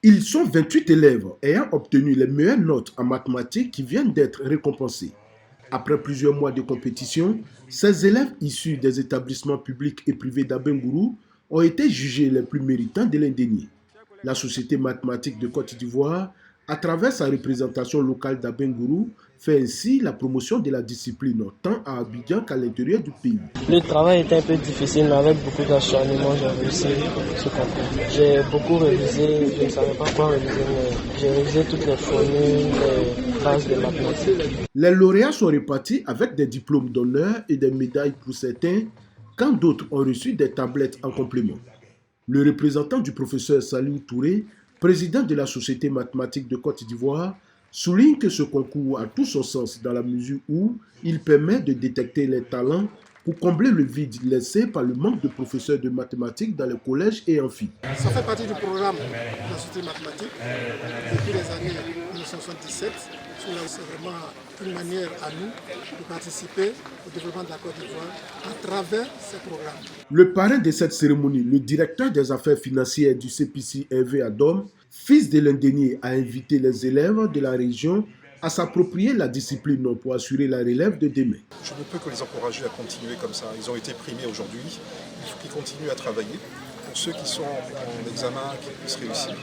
Ils sont 28 élèves ayant obtenu les meilleures notes en mathématiques qui viennent d'être récompensés. Après plusieurs mois de compétition, ces élèves issus des établissements publics et privés d'Abengourou ont été jugés les plus méritants de l'indénié. La Société mathématique de Côte d'Ivoire, à travers sa représentation locale d'Abengourou, fait ainsi la promotion de la discipline tant à Abidjan qu'à l'intérieur du pays. Le travail était un peu difficile, mais avec beaucoup d'acharnement, j'ai réussi ce concours. J'ai beaucoup révisé, je ne savais pas quoi réviser, mais j'ai révisé toutes les formules, les bases de mathématiques. Les lauréats sont répartis avec des diplômes d'honneur et des médailles pour certains, quand d'autres ont reçu des tablettes en complément. Le représentant du professeur Saliou Touré, président de la Société mathématique de Côte d'Ivoire, souligne que ce concours a tout son sens dans la mesure où il permet de détecter les talents pour combler le vide laissé par le manque de professeurs de mathématiques dans les collèges et amphis. Ça fait partie du programme de la Société mathématique depuis les années 1977. C'est vraiment une manière à nous de participer au développement de la Côte d'Ivoire à travers ces programmes. Le parrain de cette cérémonie, le directeur des affaires financières du CPC, Hervé Adom, fils de l'indénié, a invité les élèves de la région à s'approprier la discipline pour assurer la relève de demain. Je ne peux que les encourager à continuer comme ça. Ils ont été primés aujourd'hui, il faut qu'ils continuent à travailler. Pour ceux qui sont en examen, qu'ils puissent réussir.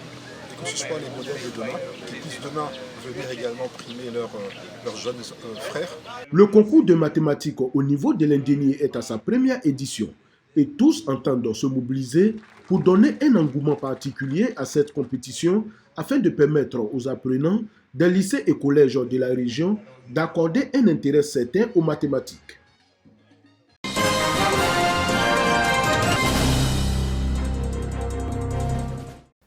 Et que ce soit les modèles de demain, qui puissent demain venir également primer leurs jeunes frères. Le concours de mathématiques au niveau de l'indénié est à sa première édition et tous entendent se mobiliser pour donner un engouement particulier à cette compétition afin de permettre aux apprenants des lycées et collèges de la région d'accorder un intérêt certain aux mathématiques.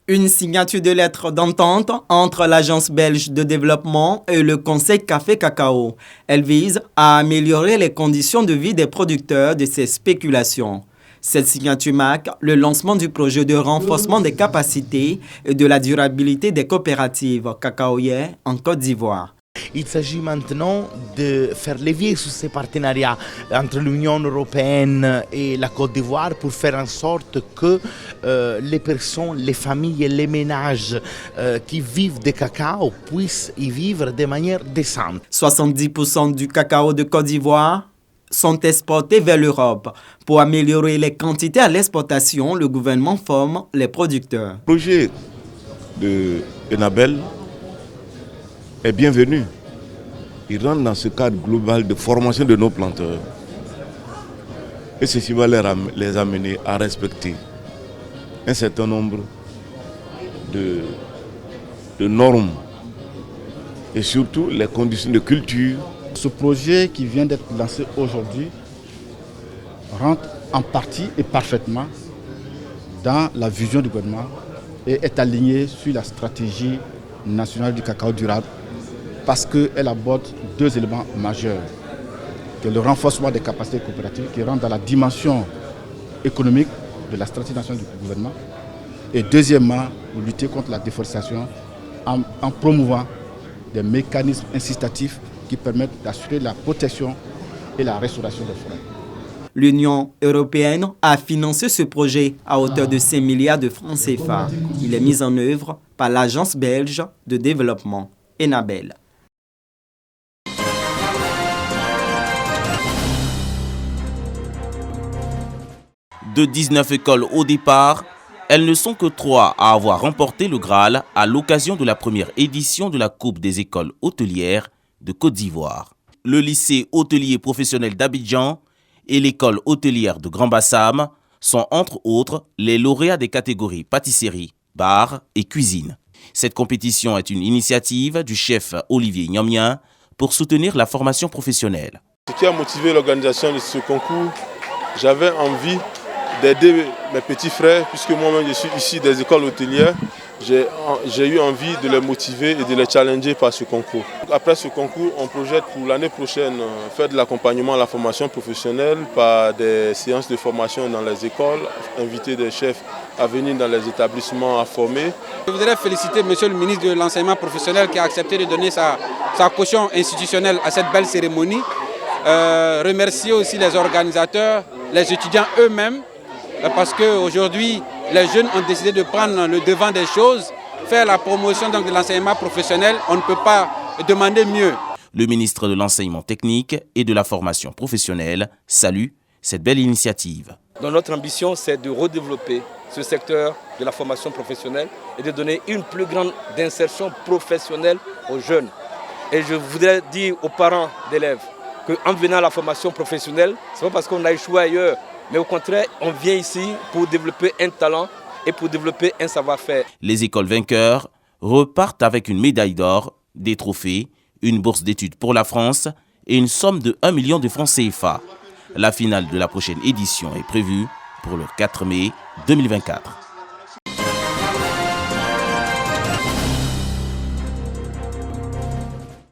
Une signature de lettre d'entente entre l'Agence belge de développement et le Conseil Café Cacao. Elle vise à améliorer les conditions de vie des producteurs de ces spéculations. Cette signature marque le lancement du projet de renforcement des capacités et de la durabilité des coopératives cacaoyères en Côte d'Ivoire. Il s'agit maintenant de faire levier sur ces partenariats entre l'Union européenne et la Côte d'Ivoire pour faire en sorte que les personnes, les familles et les ménages qui vivent de cacao puissent y vivre de manière décente. 70% du cacao de Côte d'Ivoire sont exportés vers l'Europe. Pour améliorer les quantités à l'exportation, le gouvernement forme les producteurs. Le projet de Enabel est bienvenu. Il rentre dans ce cadre global de formation de nos planteurs. Et ceci va les amener à respecter un certain nombre de normes et surtout les conditions de culture. Ce projet qui vient d'être lancé aujourd'hui rentre en partie et parfaitement dans la vision du gouvernement et est aligné sur la stratégie nationale du cacao durable parce qu'elle aborde deux éléments majeurs. Que le renforcement des capacités coopératives qui rentre dans la dimension économique de la stratégie nationale du gouvernement et deuxièmement, lutter contre la déforestation en promouvant des mécanismes incitatifs qui permettent d'assurer la protection et la restauration des forêts. L'Union européenne a financé ce projet à hauteur de 5 milliards de francs CFA. Il est mis en œuvre par l'Agence belge de développement, Enabel. De 19 écoles au départ, elles ne sont que 3 à avoir remporté le Graal à l'occasion de la première édition de la Coupe des écoles hôtelières de Côte d'Ivoire. Le lycée hôtelier professionnel d'Abidjan et l'école hôtelière de Grand Bassam sont entre autres les lauréats des catégories pâtisserie, bar et cuisine. Cette compétition est une initiative du chef Olivier Nyamien pour soutenir la formation professionnelle. Ce qui a motivé l'organisation de ce concours, j'avais envie d'aider mes petits frères, puisque moi-même je suis ici des écoles hôtelières. J'ai eu envie de les motiver et de les challenger par ce concours. Après ce concours, on projette pour l'année prochaine faire de l'accompagnement à la formation professionnelle par des séances de formation dans les écoles, inviter des chefs à venir dans les établissements à former. Je voudrais féliciter Monsieur le ministre de l'enseignement professionnel qui a accepté de donner sa caution institutionnelle à cette belle cérémonie. Remercier aussi les organisateurs, les étudiants eux-mêmes, parce qu'aujourd'hui, les jeunes ont décidé de prendre le devant des choses faire la promotion donc, de l'enseignement professionnel, on ne peut pas demander mieux. Le ministre de l'Enseignement technique et de la formation professionnelle salue cette belle initiative. Donc notre ambition, c'est de redévelopper ce secteur de la formation professionnelle et de donner une plus grande insertion professionnelle aux jeunes. Et je voudrais dire aux parents d'élèves qu'en venant à la formation professionnelle, ce n'est pas parce qu'on a échoué ailleurs, mais au contraire, on vient ici pour développer un talent et pour développer un savoir-faire. Les écoles vainqueurs repartent avec une médaille d'or, des trophées, une bourse d'études pour la France et une somme de 1 million de francs CFA. La finale de la prochaine édition est prévue pour le 4 mai 2024.